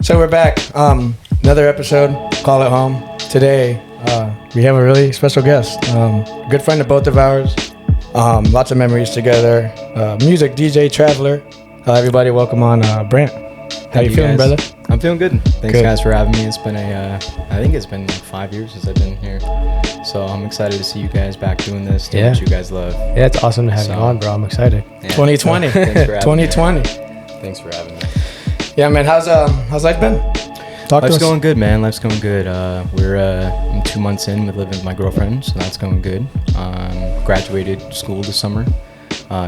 So we're back. Another episode. Call it home. Today, we have a really special guest. A good friend of both of ours. Lots of memories together. Music DJ, traveler. Everybody, welcome on Brandt. How you feeling, brother? I'm feeling good. Thanks, guys, for having me. It's been I think it's been like 5 years since I've been here. So I'm excited to see you guys back doing this, doing what you guys love. Yeah, it's awesome to have you on, bro. I'm excited. Yeah. 2020. So, thanks for having 2020. Me. Thanks for having me. Yeah, man. How's life been? Life's going good, man. Life's going good. I'm 2 months in with living with my girlfriend, so that's going good. Graduated school this summer,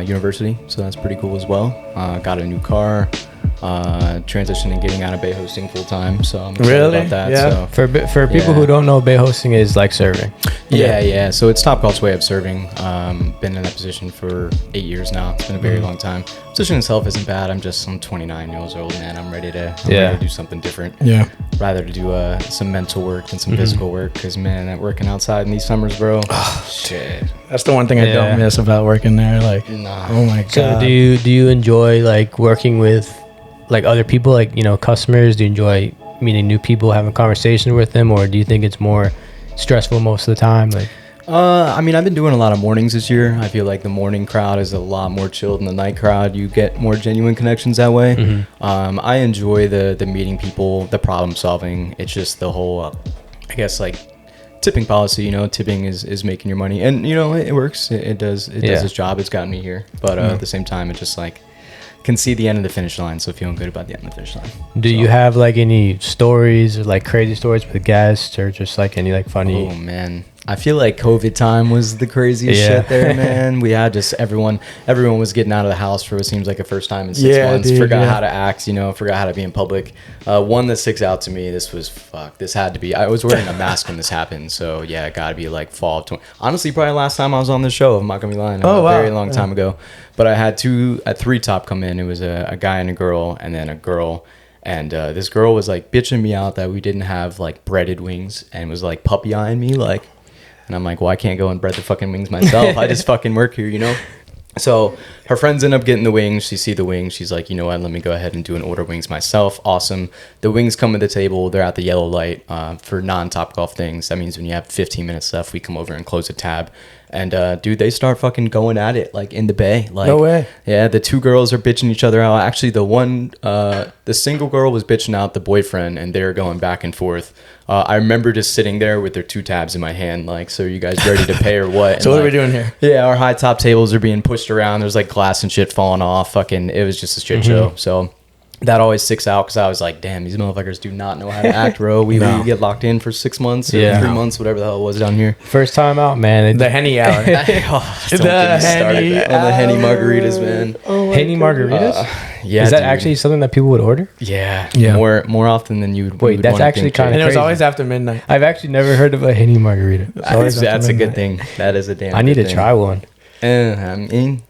university, so that's pretty cool as well. Got a new car. Transitioning, getting out of bay hosting full time, so I'm excited about that. Yeah. So For people who don't know, bay hosting is like serving. Yeah. So it's Topgolf's way of serving. Been in that position for 8 years now. It's been a very long time. Position itself isn't bad. I'm 29 years old, man. I'm ready to do something different. Yeah. Rather to do some mental work than some physical work, because man, that working outside in these summers, bro. Oh, shit. That's the one thing I don't miss about working there. Like, oh my god. So do you enjoy like working with like other people, like, you know, customers? Do you enjoy meeting new people, having conversations with them, or do you think it's more stressful most of the time? Like, I mean, I've been doing a lot of mornings this year. I feel like the morning crowd is a lot more chilled than the night crowd. You get more genuine connections that way. Mm-hmm. I enjoy the meeting people, the problem solving. It's just the whole, I guess, like tipping policy. You know, tipping is making your money, and you know it works. It does its job. It's gotten me here, but at the same time, it's just like can see the end of the finish line, so feeling good about the end of the finish line. Do you have like any stories or like crazy stories with guests, or just like any like funny? Oh man, I feel like COVID time was the craziest shit there, man. We had just everyone was getting out of the house for what seems like a first time in 6 months. Dude, forgot how to act, forgot how to be in public. One that sticks out to me, this had to be, I was wearing a mask when this happened, so yeah, it gotta be like fall of 20. Honestly, probably last time I was on this show, I'm not gonna be lying, a very long time ago. But I had three top come in. It was a guy and a girl, and then a girl. And this girl was like bitching me out that we didn't have like breaded wings, and was like puppy eyeing me like. And I'm like, well, I can't go and bread the fucking wings myself. I just fucking work here, you know? So her friends end up getting the wings. She see the wings. She's like, you know what? Let me go ahead and do an order wings myself. Awesome. The wings come to the table. They're at the yellow light for non-Topgolf things. That means when you have 15 minutes left, we come over and close the tab. And dude, they start fucking going at it like in the bay. Like, no way. Yeah, the two girls are bitching each other out. Actually, the single girl was bitching out the boyfriend, and they're going back and forth. I remember just sitting there with their two tabs in my hand, like, so are you guys ready to pay or what? So what are we doing here? Yeah, our high top tables are being pushed around. There's like glass and shit falling off. Fucking, it was just a shit show. So that always sticks out, because I was like, damn, these motherfuckers do not know how to act, bro. We get locked in for 6 months or 3 months, whatever the hell it was down here. First time out, man. The Henny hour. The Henny margaritas, man. Oh Henny margaritas? Yeah. Is that actually something that people would order? Yeah. More often than you would. Wait, that's actually kind of crazy. And it was always after midnight. I've actually never heard of a Henny margarita. That's a good thing. That is a damn I need to try one. I mean,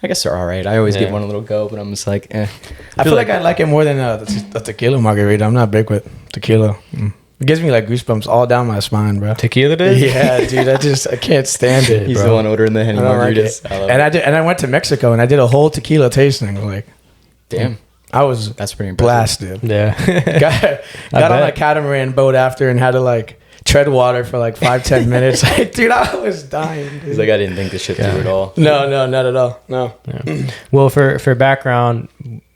I guess they're all right. I always give one a little go, but I'm just like, I feel like I like it more than a tequila margarita. I'm not big with tequila. It gives me like goosebumps all down my spine, bro. Tequila does? Yeah, dude. I can't stand it. He's bro. the one ordering the Henny margaritas. Like I went to Mexico and I did a whole tequila tasting. Like, damn. That's pretty impressive. blasted. Yeah. got on a catamaran boat after and had to like tread water for like 5-10 minutes. Like, dude, I was dying. Dude. He's like, I didn't think this shit through at all. No, not at all. No. Yeah. Well, for background,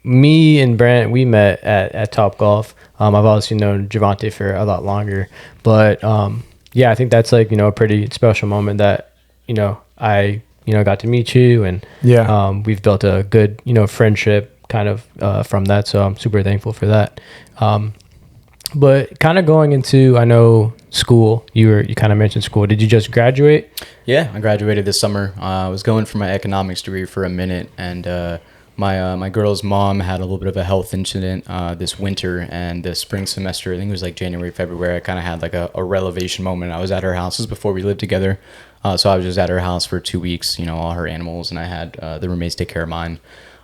me and Brandt, we met at Topgolf. I've obviously known Javante for a lot longer, but I think that's like, a pretty special moment that, I, got to meet you, and we've built a good, friendship kind of from that. So I'm super thankful for that. But kind of going into, I know, school, you kind of mentioned school. Did you just graduate? Yeah, I graduated this summer. I was going for my economics degree for a minute, and my girl's mom had a little bit of a health incident this winter, and the spring semester, I think it was like January, February, I kind of had like a relevation moment. I was at her house. This was before we lived together. So I was just at her house for 2 weeks, all her animals, and I had the roommates take care of mine,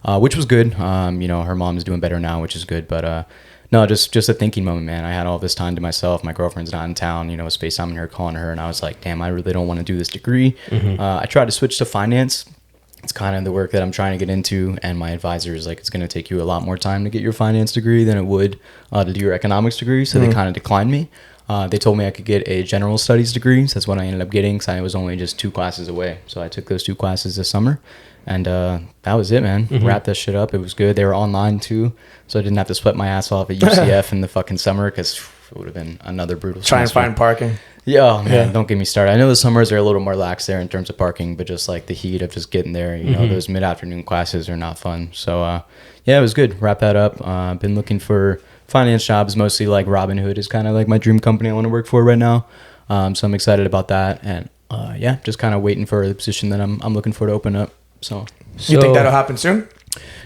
which was good. Her mom's doing better now, which is good, but no, just a thinking moment, man. I had all this time to myself. My girlfriend's not in town, was FaceTiming her, calling her, and I was like, damn, I really don't want to do this degree. I tried to switch to finance, it's kind of the work that I'm trying to get into, and my advisor is like, it's going to take you a lot more time to get your finance degree than it would to do your economics degree. So they kind of declined me. They told me I could get a general studies degree. So that's what I ended up getting, because I was only just 2 classes away. So I took those 2 classes this summer, and that was it, man. Wrapped that shit up. It was good. They were online too, so I didn't have to sweat my ass off at UCF in the fucking summer, because it would have been another brutal Try and find parking. Yeah, man, don't get me started. I know the summers are a little more lax there in terms of parking, but just like the heat of just getting there, you know, those mid-afternoon classes are not fun. So, yeah, it was good. Wrap that up. Been looking for finance jobs, mostly like Robinhood is kind of like my dream company I want to work for right now. So I'm excited about that. And yeah, just kind of waiting for the position that I'm looking for to open up. So you think that'll happen soon?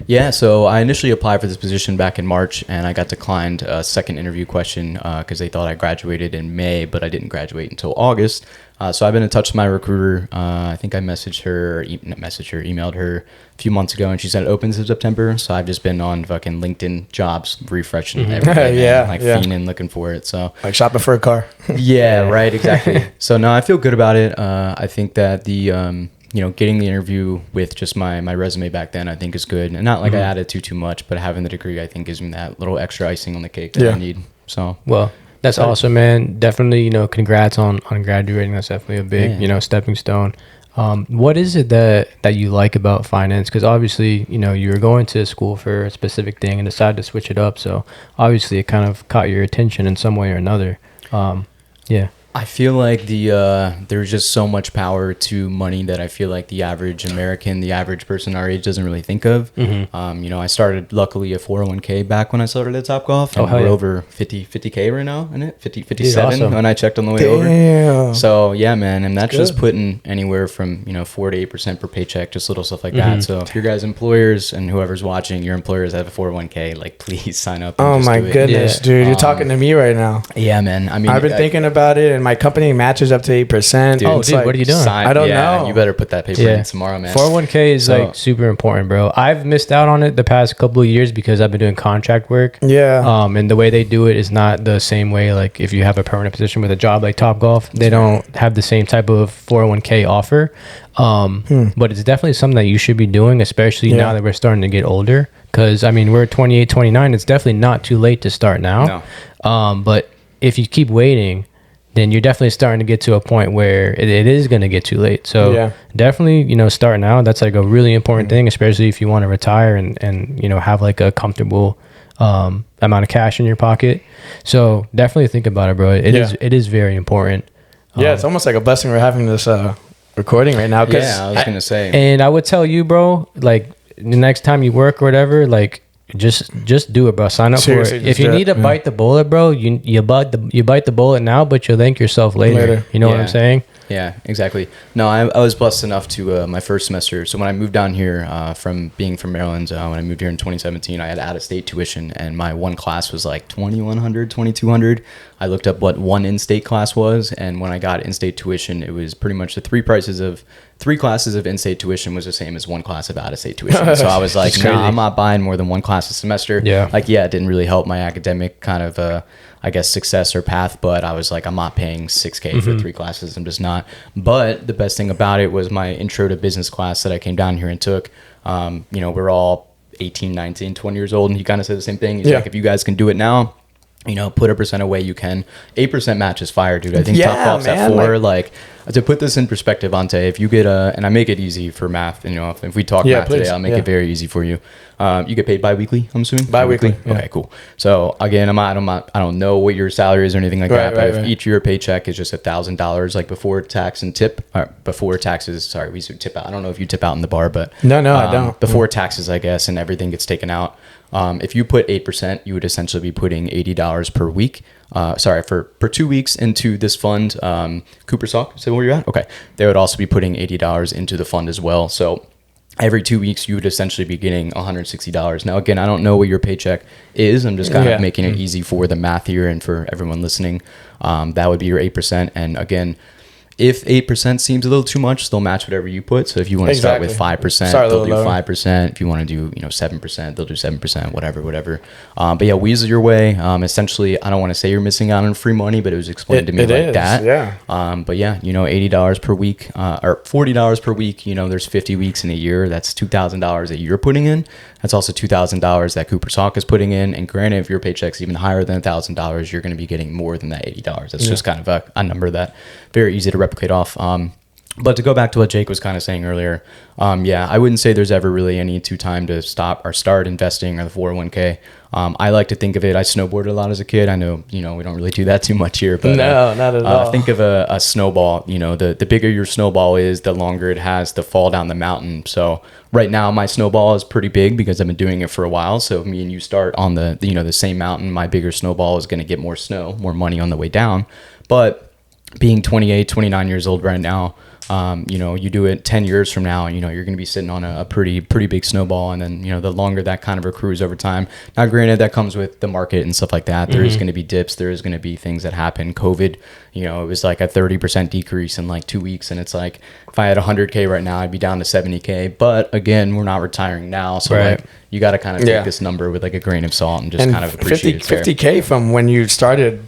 Yeah, so I initially applied for this position back in March, and I got declined a second interview question because they thought I graduated in May, but I didn't graduate until August. So I've been in touch with my recruiter. I think I emailed her a few months ago, and she said it opens in September. So I've just been on fucking LinkedIn jobs, refreshing every day, fiending, looking for it. So like shopping for a car. Yeah, right, exactly. So no, I feel good about it. I think that the getting the interview with just my resume back then, I think is good. And not like I added too much, but having the degree, I think, gives me that little extra icing on the cake that I need. So, well, that's awesome, man. Definitely, congrats on graduating. That's definitely a big, stepping stone. What is it that you like about finance? Because obviously, you were going to school for a specific thing and decided to switch it up. So obviously it kind of caught your attention in some way or another. Yeah. I feel like there's just so much power to money that I feel like the average American, the average person our age doesn't really think of. I started luckily a 401k back when I started at Topgolf. And we're over 50k right now in it, 57 awesome. When I checked on the way over. So yeah, man, and that's just putting anywhere from 4 to 8% per paycheck, just little stuff like that. So if your guys' employers and whoever's watching, your employers have a 401k, like please sign up. Oh my goodness, dude, you're talking to me right now. Yeah, man. I mean, I've been thinking about it. And my company matches up to 8%. Dude, what are you doing? I don't know. You better put that paper in tomorrow, man. 401k is like super important, bro. I've missed out on it the past couple of years because I've been doing contract work. Yeah. And the way they do it is not the same way. Like if you have a permanent position with a job like Topgolf, they don't have the same type of 401k offer. But it's definitely something that you should be doing, especially now that we're starting to get older. Because I mean, we're 28, 29. It's definitely not too late to start now. No. But if you keep waiting, then you're definitely starting to get to a point where it is going to get too late. So definitely, start now. That's like a really important thing, especially if you want to retire and have like a comfortable amount of cash in your pocket. So definitely think about it, bro. It is very important. It's almost like a blessing we're having this recording right now. Yeah, I was going to say. And I would tell you, bro, like the next time you work or whatever, like, just do it, bro. Sign up for it. If you need to bite the bullet, bro, you bite the bullet now, but you'll thank yourself later. You know what I'm saying? Yeah, exactly. No, I was blessed enough to my first semester. So when I moved down here from being from Maryland, when I moved here in 2017, I had out-of-state tuition, and my one class was like $2,100, $2,200. I looked up what one in-state class was, and when I got in-state tuition, it was pretty much the three classes of in-state tuition was the same as one class of out-of-state tuition. So I was like, no, I'm not buying more than one class a semester. Yeah. Like, yeah, it didn't really help my academic kind of, success or path, but I was like, I'm not paying $6,000 for 3 classes. I'm just not. But the best thing about it was my intro to business class that I came down here and took. We're all 18, 19, 20 years old, and he kind of said the same thing. He's like, if you guys can do it now, put a percent away, you can. 8% match is fire, dude. I think Topgolf's at 4. Like, to put this in perspective, Ante, if you get and I make it easy for math, if we talk math today, I'll make it very easy for you. You get paid bi-weekly, I'm assuming? Bi-weekly. Yeah. Okay, cool. So again, I don't know what your salary is or anything like that, but if each of your paycheck is just $1,000, like before tax and tip, or before taxes, sorry, we used to tip out. I don't know if you tip out in the bar, but no, I don't. Before taxes, I guess, and everything gets taken out. If you put 8%, you would essentially be putting $80 per week. For 2 weeks into this fund. Cooper Sock, is that where you're at? Okay. They would also be putting $80 into the fund as well. So every 2 weeks, you would essentially be getting $160. Now, again, I don't know what your paycheck is. I'm just kind of making it easy for the math here and for everyone listening. That would be your 8%. And again, if 8% seems a little too much, they'll match whatever you put. So if you want to start with 5%, they'll do 5%. If you want to do 7%, they'll do 7%. Whatever. But yeah, weasel your way. Essentially, I don't want to say you're missing out on free money, but it was explained to me like that. Yeah. But yeah, $80 per week or $40 per week. There's 50 weeks in a year. That's $2,000 that you're putting in. That's also $2,000 that Cooper Salk is putting in. And granted, if your paycheck's even higher than $1,000, you're going to be getting more than that $80. That's just kind of a number that very easy to replicate off. But to go back to what Jake was kind of saying earlier, I wouldn't say there's ever really any time to stop or start investing or the 401k. I like to think of it, I snowboarded a lot as a kid. I know, we don't really do that too much here, but no, not at all. Think of a snowball. The bigger your snowball is, the longer it has to fall down the mountain. So right now my snowball is pretty big because I've been doing it for a while. So if me and you start on the same mountain, my bigger snowball is going to get more snow, more money on the way down. But being 28, 29 years old right now, you do it 10 years from now, you're going to be sitting on a pretty big snowball. And then, the longer that kind of accrues over time. Now, granted, that comes with the market and stuff like that. There is going to be dips. There is going to be things that happen. COVID, it was like a 30% decrease in like 2 weeks. And it's like, if I had 100K right now, I'd be down to 70K. But again, we're not retiring now. So like, you got to kind of take this number with like a grain of salt and just kind of appreciate it. 50K from when you started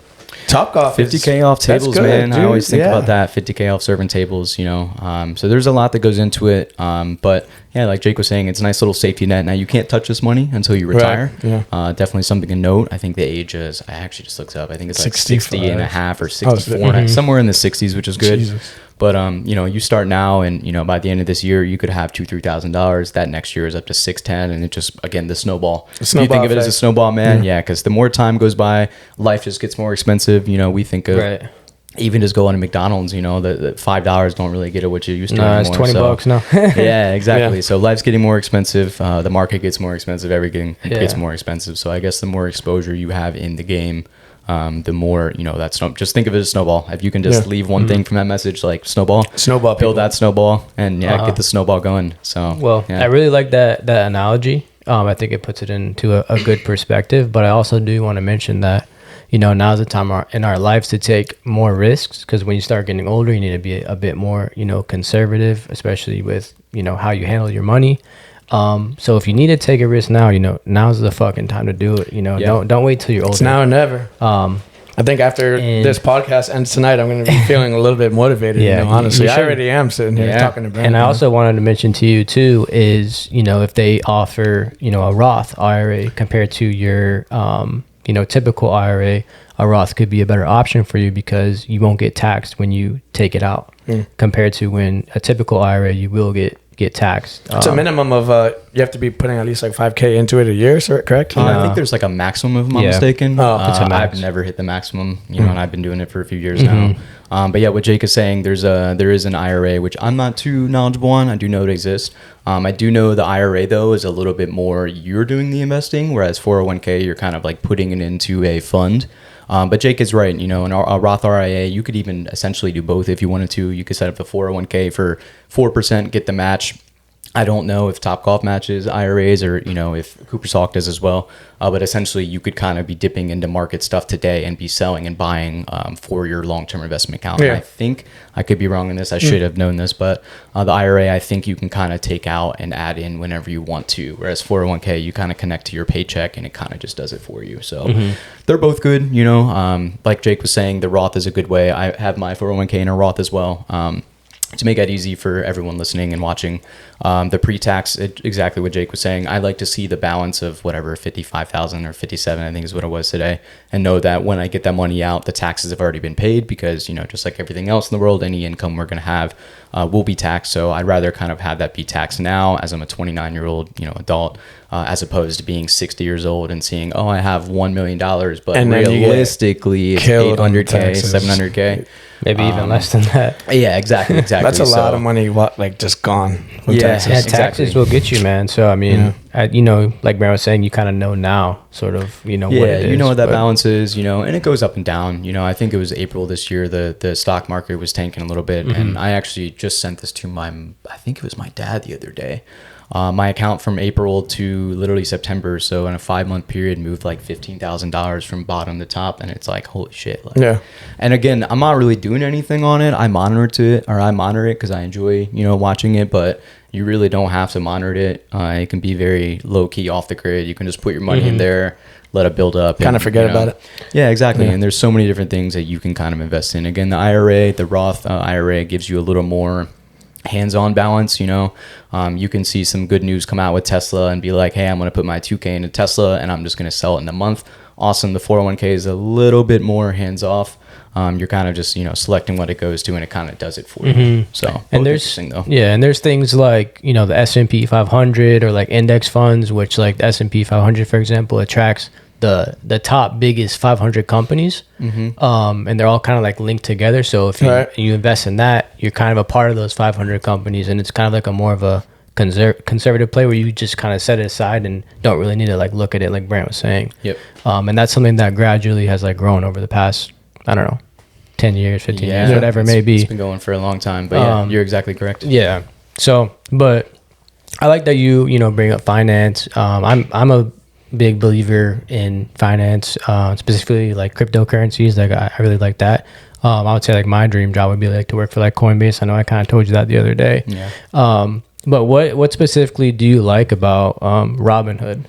Topgolf, 50K off tables, good, man. Dude. I always think about that. 50K off serving tables, So there's a lot that goes into it. But yeah, like Jake was saying, it's a nice little safety net. Now you can't touch this money until you retire. Right. Yeah. Definitely something to note. I think the age is, I actually just looked up. I think it's like 60 and a half or 64, somewhere in the 60s, which is good. Jesus. But you start now, and by the end of this year, you could have $2,000-$3,000. That next year is up to $610, and it just, again, the snowball. If you think of it as a snowball, man, because the more time goes by, life just gets more expensive. We think of even just going to McDonald's. The $5 don't really get it what you used to. No, it's $20 now. Yeah, exactly. So life's getting more expensive. The market gets more expensive. Everything gets more expensive. So I guess the more exposure you have in the game, the more just think of it as snowball. If you can just leave one thing from that message, like snowball build that snowball and get the snowball going. So I really like that analogy. I think it puts it into a good perspective, but I also do want to mention that now's the time in our lives to take more risks, because when you start getting older, you need to be a bit more conservative, especially with how you handle your money. So if you need to take a risk now, now's the fucking time to do it. Don't wait till you're older. It's now or never. I think after this podcast ends tonight, I'm going to be feeling a little bit motivated. Honestly, I already am sitting here talking to Brandt. And I also wanted to mention to you too is if they offer a Roth IRA compared to your typical IRA, a Roth could be a better option for you because you won't get taxed when you take it out, compared to when a typical IRA you will get taxed. It's a minimum of you have to be putting at least like 5K into it a year, correct? I think there's like a maximum, if I'm not mistaken. I've never hit the maximum, and I've been doing it for a few years now. But yeah, what Jake is saying, there is an IRA, which I'm not too knowledgeable on. I do know it exists. I do know the IRA though is a little bit more you're doing the investing, whereas 401k you're kind of like putting it into a fund. But Jake is right. In a Roth IRA, you could even essentially do both if you wanted to. You could set up the 401k for 4%, get the match. I don't know if Topgolf matches IRAs or, if Cooper Salk does as well. But essentially, you could kind of be dipping into market stuff today and be selling and buying for your long-term investment account. Yeah. And I think, I could be wrong in this, I should have known this, but the IRA, I think you can kind of take out and add in whenever you want to. Whereas 401k, you kind of connect to your paycheck and it kind of just does it for you. So they're both good, like Jake was saying, the Roth is a good way. I have my 401k in a Roth as well. To make that easy for everyone listening and watching, the pre-tax, exactly what Jake was saying, I like to see the balance of whatever, 55,000 or 57, I think is what it was today, and know that when I get that money out, the taxes have already been paid because, just like everything else in the world, any income we're going to have will be taxed. So I'd rather kind of have that be taxed now as I'm a 29-year-old, adult, as opposed to being 60 years old and seeing, I have $1 million, but realistically it's 800K, 700K. Maybe even less than that. Yeah, exactly. That's a lot of money, just gone. Taxes will get you, man. So, I mean, like Brandt was saying, you kind of know now, sort of, what it is. You know what that balance is, and it goes up and down. I think it was April this year, the stock market was tanking a little bit. And I actually just sent this to I think it was my dad the other day. My account from April to literally September, so in a 5-month period, moved like $15,000 from bottom to top, and it's like, holy shit. Like, yeah. And again, I'm not really doing anything on it. I monitor it because I enjoy, watching it, but you really don't have to monitor it. It can be very low key off the grid. You can just put your money in there, let it build up. Kind of forget about it. Yeah, exactly. And there's so many different things that you can kind of invest in. Again, the Roth IRA gives you a little more hands-on balance. You can see some good news come out with Tesla and be like, hey, I'm going to put my 2K into Tesla and I'm just going to sell it in a month. Awesome. The 401k is a little bit more hands-off. You're kind of just selecting what it goes to, and it kind of does it for you. So, and there's and there's things like the S&P 500 or like index funds, which like the S&P 500, for example, it tracks the top biggest 500 companies, and they're all kind of like linked together. So if you invest in that, you're kind of a part of those 500 companies, and it's kind of like a more of a conservative play where you just kind of set it aside and don't really need to like look at it, like Brandt was saying. Yep. And that's something that gradually has like grown over the past, I don't know, 10 years, 15 years, whatever it may be. It's been going for a long time, but you're exactly correct. Yeah. So, but I like that you bring up finance. I'm a big believer in finance, specifically like cryptocurrencies. Like I really like that. I would say like my dream job would be like to work for like Coinbase. I know I kind of told you that the other day. Yeah. But what specifically do you like about Robinhood?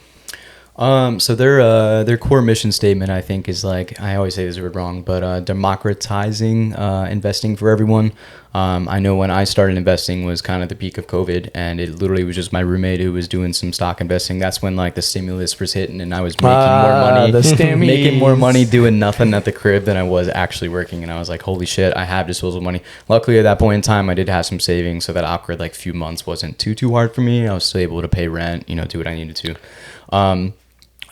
So their core mission statement, I think, is like, I always say this word wrong, but democratizing investing for everyone. I know when I started investing was kind of the peak of COVID, and it literally was just my roommate who was doing some stock investing. That's when like the stimulus was hitting, and I was making more money doing nothing at the crib than I was actually working. And I was like, holy shit, I have disposable money. Luckily at that point in time, I did have some savings, so that awkward like few months wasn't too hard for me. I was still able to pay rent, do what I needed to.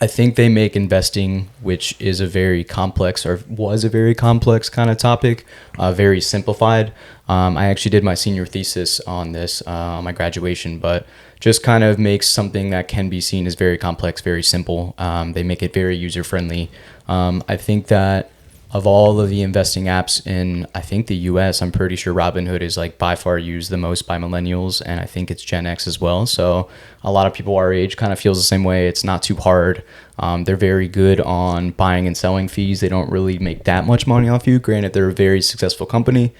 I think they make investing, which is a very complex, or was a very complex kind of topic, very simplified. I actually did my senior thesis on this on my graduation, but just kind of makes something that can be seen as very complex, very simple. They make it very user-friendly. I think that of all of the investing apps in, I think, the US, I'm pretty sure Robinhood is like by far used the most by millennials, and I think it's Gen X as well. So a lot of people our age kind of feels the same way. It's not too hard. They're very good on buying and selling fees. They don't really make that much money off you. Granted, they're a very successful company.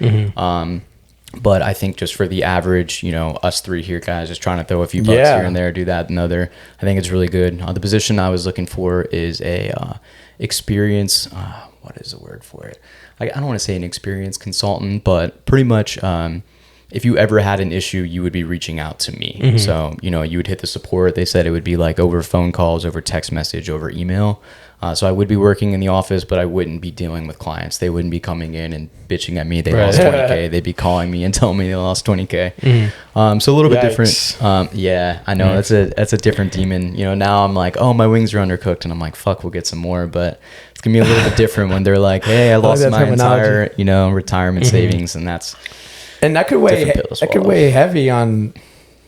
But I think just for the average, us three here guys just trying to throw a few bucks here and there, do that and other, I think it's really good. The position I was looking for is a experience. What is the word for it? I don't want to say an experienced consultant, but pretty much if you ever had an issue, you would be reaching out to me. So, you would hit the support. They said it would be like over phone calls, over text message, over email. So I would be working in the office, but I wouldn't be dealing with clients. They wouldn't be coming in and bitching at me. They lost 20K. They'd be calling me and telling me they lost 20K. So a little bit different. I know that's a different demon. Now I'm like, oh, my wings are undercooked, and I'm like, fuck, we'll get some more. But it's gonna be a little bit different when they're like, hey, I lost my entire, retirement savings, and that's. And that could weigh heavy on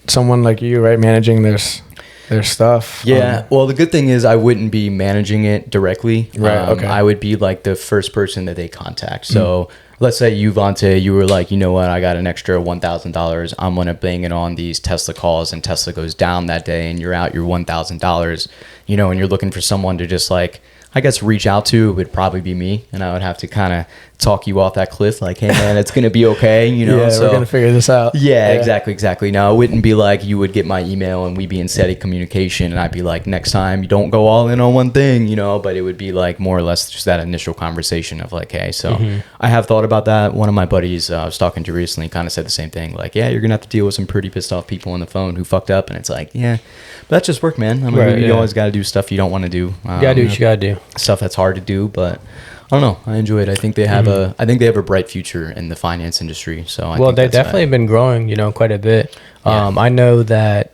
someone like you, right? Managing their stuff. Yeah. Well, the good thing is I wouldn't be managing it directly. Right. Okay. I would be like the first person that they contact. So let's say you, Vontae, you were like, you know what, I got an extra $1,000. I'm going to bang it on these Tesla calls, and Tesla goes down that day, and you're out your $1,000, and you're looking for someone to just like, I guess, reach out to. It would probably be me, and I would have to kind of talk you off that cliff, like, hey man, it's gonna be okay, Yeah, so we're gonna figure this out. Yeah, exactly. Now, it wouldn't be like you would get my email and we'd be in steady communication, and I'd be like, next time you don't go all in on one thing, but it would be like more or less just that initial conversation of like, hey, so I have thought about that. One of my buddies I was talking to recently kind of said the same thing, like, yeah, you're gonna have to deal with some pretty pissed off people on the phone who fucked up, and it's like, yeah, but that's just work, man. I mean, you always got to do stuff you don't want to do. You gotta do what you gotta do. Stuff that's hard to do, but I don't know. I enjoy it. I think they have a bright future in the finance industry. So they've definitely been growing, quite a bit. I know that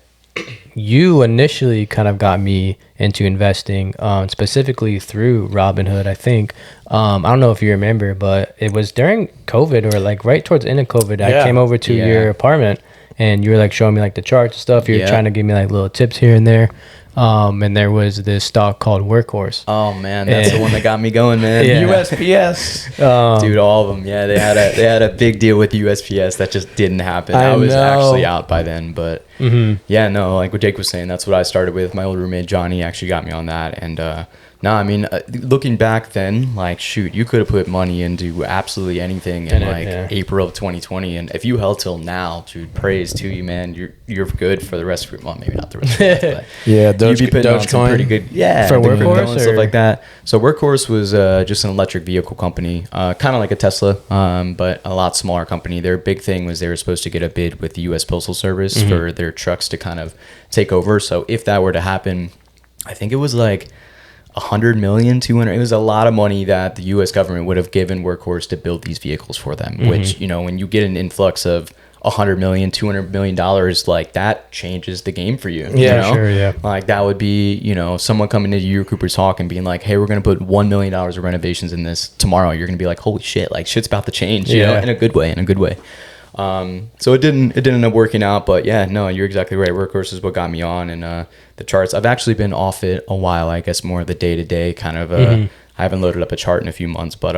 you initially kind of got me into investing, specifically through Robinhood. I think I don't know if you remember, but it was during COVID, or like right towards the end of COVID. I came over to your apartment, and you were like showing me like the charts and stuff. You were trying to give me like little tips here and there. And there was this stock called Workhorse. Oh man, that's the one that got me going, man. Yeah. USPS. Dude, all of them. Yeah, they had a big deal with USPS that just didn't happen. I was actually out by then, but yeah, no, like what Jake was saying, that's what I started with. My old roommate Johnny actually got me on that, and no, I mean, looking back then, like, shoot, you could have put money into absolutely anything in April of 2020, and if you held till now, dude, praise to you, man. You're good for the rest of your, well, maybe not the rest of your life, but yeah, you'd be putting on some pretty good, for Workhorse and stuff like that. So Workhorse was just an electric vehicle company, kind of like a Tesla, but a lot smaller company. Their big thing was they were supposed to get a bid with the U.S. Postal Service for their trucks to kind of take over. So if that were to happen, I think it was like 100 million, 200. It was a lot of money that the U.S. government would have given Workhorse to build these vehicles for them. Which, you know, when you get an influx of 100 million, 200 million dollars, like that changes the game for you. Yeah, you know? sure, yeah. Like that would be, you know, someone coming into your Cooper's Hawk and being like, "Hey, we're gonna put $1 million of renovations in this tomorrow." You're gonna be like, "Holy shit!" Like shit's about to change. You know, in a good way. In a good way. So it didn't end up working out, but yeah, no, you're exactly right. Workhorse is what got me on, and the charts. I've actually been off it a while. I guess more of the day to day kind of. I haven't loaded up a chart in a few months, but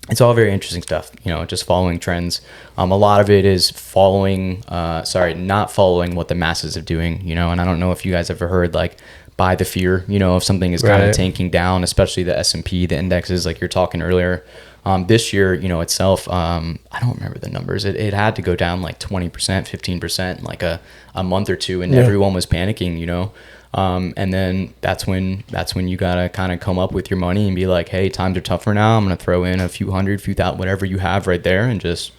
it's all very interesting stuff. You know, just following trends. A lot of it is not following what the masses are doing. You know, and I don't know if you guys ever heard like buy the fear. You know, if something is kind of tanking down, especially the S&P, the indexes, like you're talking earlier. This year, you know, itself, I don't remember the numbers. It had to go down like 20%, 15% in like a month or two, and everyone was panicking, you know. And then that's when you gotta kind of come up with your money and be like, hey, times are tougher now. I'm gonna throw in a few hundred, few thousand, whatever you have right there, and just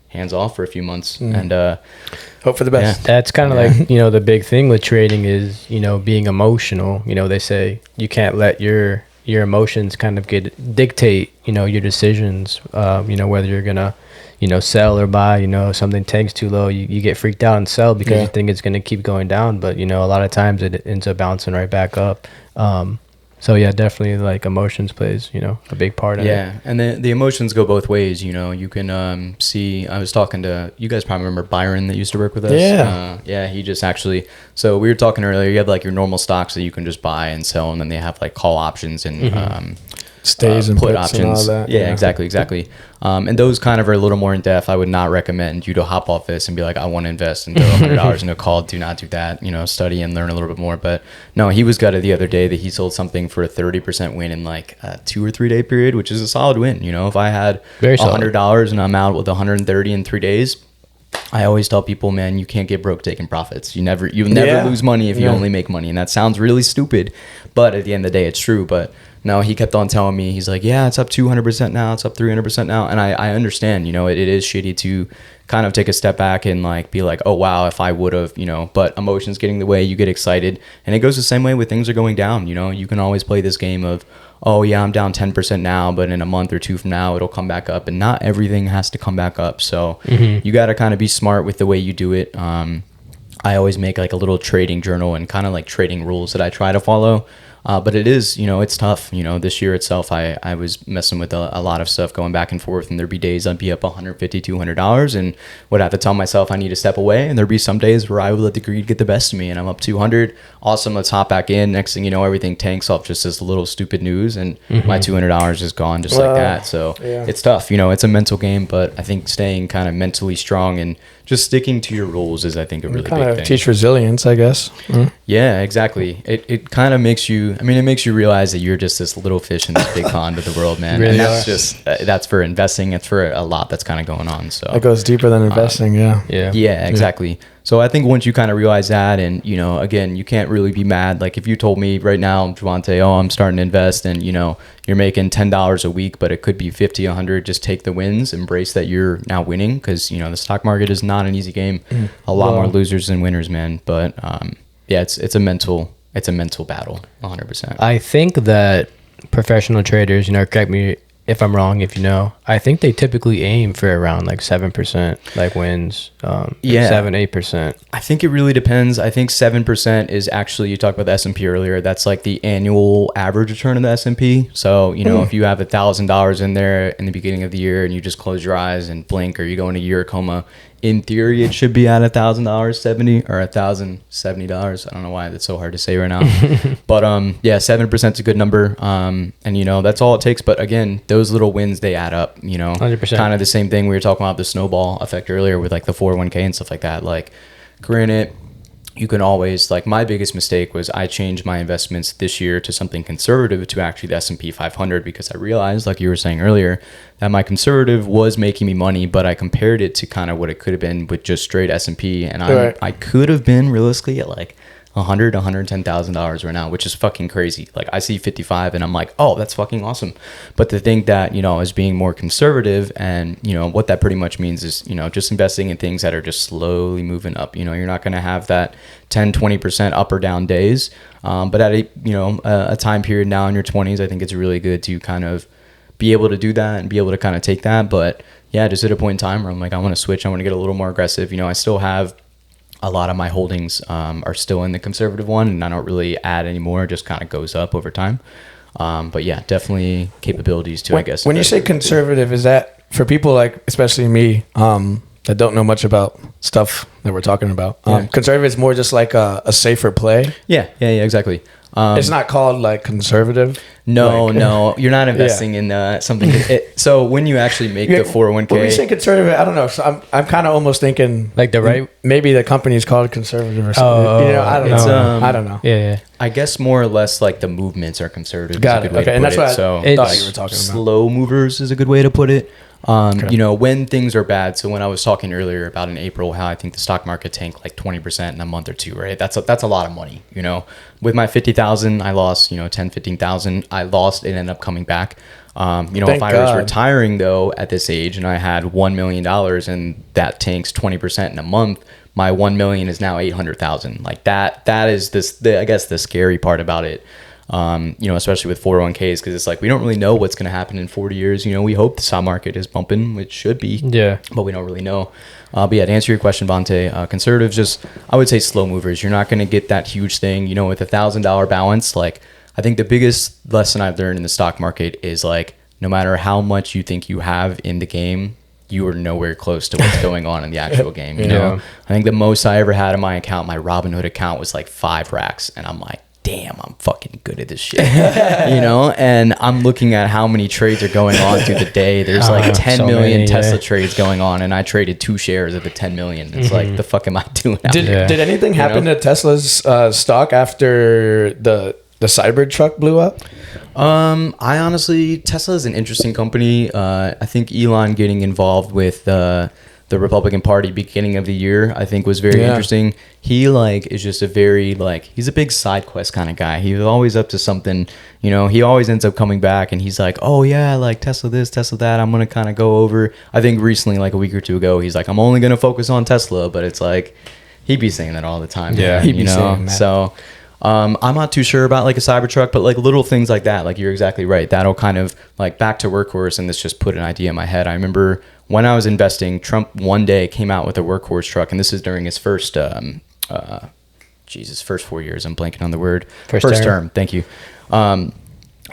hands off for a few months and hope for the best. Yeah. That's kind of like, you know, the big thing with trading is, you know, being emotional. You know, they say you can't let your emotions kind of dictate, you know, your decisions, you know, whether you're gonna, you know, sell or buy. You know, if something tanks too low, you get freaked out and sell because you think it's gonna keep going down, but you know, a lot of times it ends up bouncing right back up. So yeah, definitely like emotions plays, you know, a big part of it. Yeah, and the emotions go both ways. You know, you can see. I was talking to you guys. Probably remember Byron that used to work with us. Yeah, he just actually. So we were talking earlier. You have like your normal stocks that you can just buy and sell, and then they have like call options and stays and put puts options. and all that. Yeah, exactly. And those kind of are a little more in depth. I would not recommend you to hop off this and be like, I want to invest and throw $100 in a call. Do not do that. You know, study and learn a little bit more. But no, he was gutted the other day that he sold something for a 30% win in like a 2 or 3 day period, which is a solid win. You know, if I had $100 and I'm out with 130 in 3 days, I always tell people, man, you can't get broke taking profits. You'll never lose money if you only make money. And that sounds really stupid, but at the end of the day, it's true. But no, he kept on telling me, he's like, yeah, it's up 200% now. It's up 300% now. And I understand, you know, it is shitty to kind of take a step back and like be like, oh, wow, if I would have, you know, but emotions getting in the way, you get excited. And it goes the same way when things are going down. You know, you can always play this game of, oh, yeah, I'm down 10% now, but in a month or two from now, it'll come back up. And not everything has to come back up. So you got to kind of be smart with the way you do it. I always make like a little trading journal and kind of like trading rules that I try to follow. But it is, you know, it's tough. You know, this year itself, I was messing with a lot of stuff going back and forth, and there'd be days I'd be up $150, $200 and would have to tell myself I need to step away. And there'd be some days where I would let the greed get the best of me and I'm up 200. Awesome. Let's hop back in. Next thing you know, everything tanks off just this little stupid news and my $200 is gone just like that. So it's tough. You know, it's a mental game, but I think staying kind of mentally strong and just sticking to your rules is, I think, a really big thing. Kind of teach resilience, I guess. Yeah, exactly. It kind of makes you, I mean, it makes you realize that you're just this little fish in this big pond of the world, man. Really and that's just, that's for investing. It's for a lot that's kind of going on. So it goes deeper than investing. Yeah, exactly. So I think once you kind of realize that, and, you know, again, you can't really be mad. Like if you told me right now, Javante, oh, I'm starting to invest and, you know, you're making $10 a week, but it could be 50, 100, just take the wins, embrace that you're now winning. Because, you know, the stock market is not an easy game. A lot more losers than winners, man. But yeah, it's a mental battle, 100%. I think that professional traders, you know, correct me if I'm wrong, if you know, I think they typically aim for around like 7% like wins, 7-8%. I think it really depends. I think 7% is actually, you talked about the S&P earlier, that's like the annual average return of the S&P. So, you know, if you have $1,000 in there in the beginning of the year and you just close your eyes and blink, or you go in a year coma, in theory, it should be at $1,070 or $1,070. I don't know why that's so hard to say right now. But yeah, 7% is a good number. And you know, that's all it takes. But again, those little wins, they add up, you know. 100%. Kind of the same thing we were talking about, the snowball effect earlier with like the 401k and stuff like that. Like, granted, you can always, like, my biggest mistake was I changed my investments this year to something conservative, to actually the S&P 500, because I realized, like you were saying earlier, that my conservative was making me money, but I compared it to kind of what it could have been with just straight S&P, and I could have been realistically at like $110,000 right now, which is fucking crazy. Like, I see 55 and I'm like, oh, that's fucking awesome. But to think that, you know, as being more conservative, and, you know, what that pretty much means is, you know, just investing in things that are just slowly moving up. You know, you're not going to have that 10-20% up or down days. But at a time period now in your 20s, I think it's really good to kind of be able to do that and be able to kind of take that. But yeah, just at a point in time where I'm like, I want to switch, I want to get a little more aggressive. You know, I still have a lot of my holdings are still in the conservative one, and I don't really add anymore. It just kind of goes up over time. But yeah, definitely capabilities too, I guess. When you say conservative, is that for people like, especially me, that don't know much about stuff that we're talking about? Conservative is more just like a safer play? Yeah, exactly. It's not called like conservative? No, you're not investing in something. So when you actually make the 401k, when we say conservative, I don't know. So I'm kind of almost thinking like the right. Maybe the company is called conservative or something. You know, I don't know. I don't know. Yeah. I guess more or less like the movements are conservative. Got it. Okay, and that's what I thought you were talking about. Slow movers is a good way to put it. You know, when things are bad. So when I was talking earlier about in April, how I think the stock market tanked like 20% in a month or two, right? That's a lot of money. You know, with my 50,000, I lost, 10,000-15,000. I lost, it ended up coming back. If I was retiring though at this age and I had $1 million and that tanks 20% in a month, my 1 million is now 800,000. Like that is I guess the scary part about it. Especially with 401ks, because it's like we don't really know what's going to happen in 40 years. You know, we hope the stock market is bumping, which should be, but we don't really know. But yeah, to answer your question, Bonte, conservatives, just, I would say slow movers. You're not going to get that huge thing, you know, with $1,000 balance. Like, I think the biggest lesson I've learned in the stock market is like, no matter how much you think you have in the game, you are nowhere close to what's going on in the actual game. You know, I think the most I ever had in my account, my Robinhood account, was like 5 racks, and I'm like, damn, I'm fucking good at this shit. You know, and I'm looking at how many trades are going on through the day. There's like 10 million Tesla trades going on, and I traded 2 shares of the 10 million. It's like, the fuck am I doing out there? Did anything happen to Tesla's stock after the Cybertruck blew up? Tesla is an interesting company. I think Elon getting involved with the Republican Party beginning of the year, I think, was very interesting. He is just a very he's a big side quest kind of guy. He was always up to something, you know. He always ends up coming back and he's like, oh yeah, like Tesla this, Tesla that, I'm gonna kind of go over. I think recently, like a week or two ago, he's like, I'm only gonna focus on Tesla, but it's like he'd be saying that all the time. Yeah, he'd be saying that. So I'm not too sure about like a Cybertruck, but like little things like that, like you're exactly right. That'll kind of like back to workhorse, and this just put an idea in my head. I remember when I was investing, Trump one day came out with a workhorse truck, and this is during his first 4 years. I'm blanking on the word. First term. Thank you.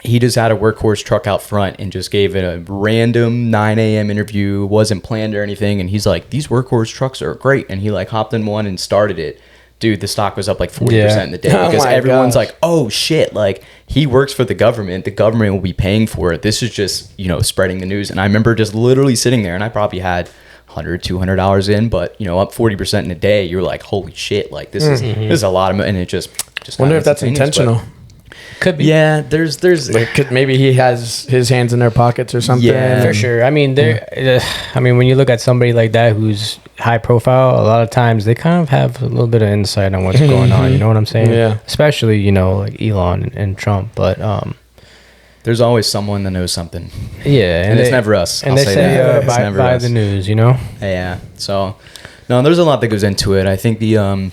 He just had a workhorse truck out front and just gave it a random 9 a.m. interview. Wasn't planned or anything. And he's like, these workhorse trucks are great. And he like hopped in one and started it. Dude, the stock was up like 40% in the day, because everyone's like, oh shit, like he works for the government will be paying for it. This is just, you know, spreading the news. And I remember just literally sitting there, and I probably had $100-$200 in, but, you know, up 40% in a day, you're like, holy shit, like this is a lot of money. And it just wonder if that's intentional. Could be. Yeah, there's maybe he has his hands in their pockets or something. Yeah, for sure. I mean, when you look at somebody like that who's high profile, a lot of times they kind of have a little bit of insight on what's going on. You know what I'm saying? Yeah. Especially, you know, like Elon and Trump. But there's always someone that knows something. Yeah, and it's never us. And I'll say buy the news. You know? Yeah. So, no, there's a lot that goes into it. I think the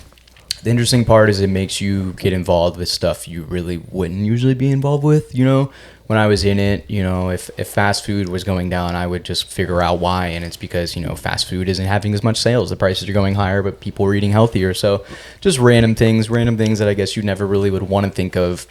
interesting part is it makes you get involved with stuff you really wouldn't usually be involved with. You know, when I was in it, you know, if fast food was going down, I would just figure out why. And it's because, you know, fast food isn't having as much sales. The prices are going higher, but people are eating healthier. So just random things that I guess you never really would want to think of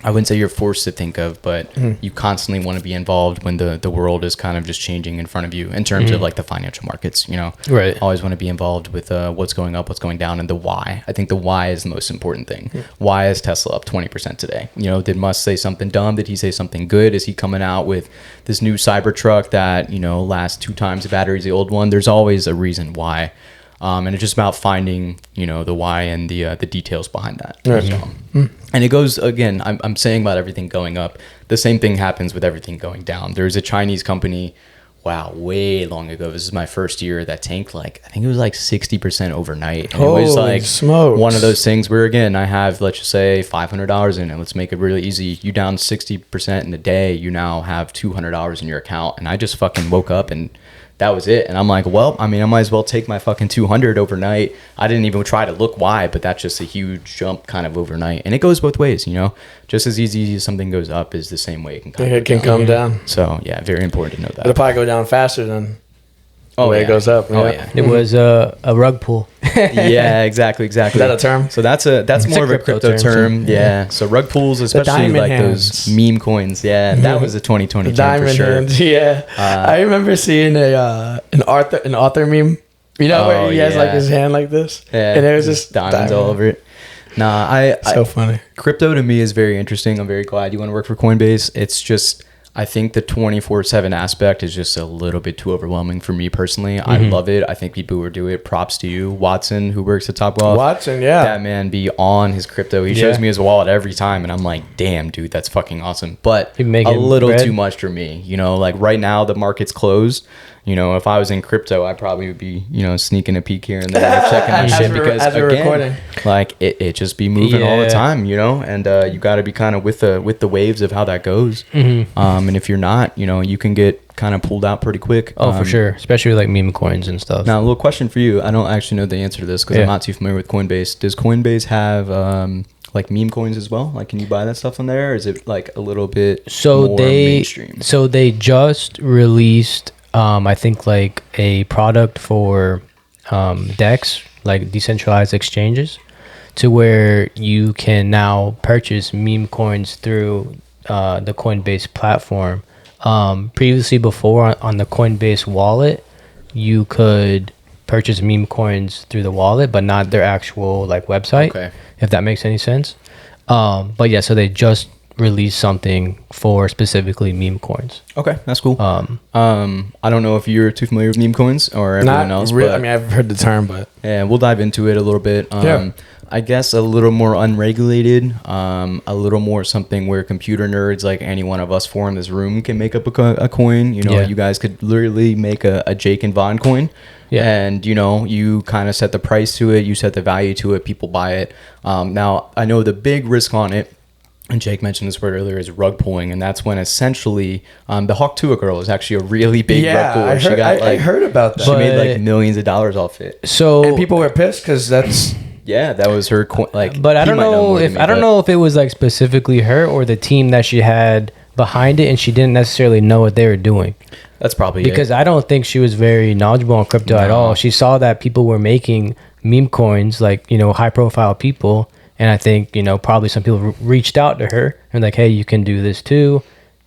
I wouldn't say you're forced to think of, but you constantly want to be involved when the world is kind of just changing in front of you in terms of like the financial markets, you know. Right. Always want to be involved with what's going up, what's going down, and the why. I think the why is the most important thing. Why is Tesla up 20% today? You know, did Musk say something dumb? Did he say something good? Is he coming out with this new Cybertruck that, you know, lasts 2 times the battery as the old one? There's always a reason why. And it's just about finding, you know, the why and the details behind that. So, and it goes, again, I'm saying about everything going up. The same thing happens with everything going down. There's a Chinese company, way long ago. This is my first year that tanked I think it was 60% overnight. And it was like smokes. One of those things where, again, I have, let's just say $500 in it. Let's make it really easy. You down 60% in a day, you now have $200 in your account. And I just fucking woke up and that was it. And I'm like, well, I mean, I might as well take my fucking 200 overnight. I didn't even try to look why, but that's just a huge jump kind of overnight. And it goes both ways, you know, just as easy as something goes up is the same way it can come down. So yeah, very important to know that. It'll probably go down faster than the way it goes up. It was a rug pull. Yeah, exactly. Is that a term? So that's more of a crypto term. Yeah. So rug pulls, especially like those meme coins. Yeah, that was a 2020 term for sure. Hands, yeah. I remember seeing an author meme. You know where he has like his hand like this, and there's just diamonds all over it. Nah, so funny. Crypto to me is very interesting. I'm very glad you want to work for Coinbase. It's just, I think the 24/7 aspect is just a little bit too overwhelming for me personally. I love it. I think people who do it, props to you. Watson, who works at Topgolf. Watson, yeah. That man be on his crypto. He shows me his wallet every time, and I'm like, damn, dude, that's fucking awesome. But a little too much for me. You know, like right now, the market's closed. You know, if I was in crypto, I probably would be, you know, sneaking a peek here and there, checking my shit because again, like it just be moving all the time, you know, and you got to be kind of with the waves of how that goes. And if you're not, you know, you can get kind of pulled out pretty quick. Oh, for sure, especially with like meme coins and stuff. Now, a little question for you. I don't actually know the answer to this because I'm not too familiar with Coinbase. Does Coinbase have like meme coins as well? Like, can you buy that stuff on there, or is it like a little bit more mainstream? So they just released. I think like a product for DEX, like decentralized exchanges, to where you can now purchase meme coins through the Coinbase platform. Previously, before on the Coinbase wallet, you could purchase meme coins through the wallet, but not their actual like website. Okay. If that makes any sense. But yeah, so they just release something for specifically meme coins. Okay, that's cool. I don't know if you're too familiar with meme coins or everyone else. Really, but I mean, I've heard the term, but yeah, we'll dive into it a little bit. I guess a little more unregulated, a little more something where computer nerds like any one of us four in this room can make up a coin. You know, you guys could literally make a Jake and Vaughn coin. Yeah. And, you know, you kind of set the price to it, you set the value to it, people buy it. Now, I know the big risk on it, and Jake mentioned this word earlier, is rug pulling, and that's when essentially the Hawk Tuah girl is actually a really big rug puller. I heard about that. She made like millions of dollars off it. So and people were pissed because that's that was her like. But I don't know if it was like specifically her or the team that she had behind it, and she didn't necessarily know what they were doing. That's probably because I don't think she was very knowledgeable on crypto at all. She saw that people were making meme coins, like, you know, high profile people. And I think, you know, probably some people reached out to her and like, hey, you can do this too,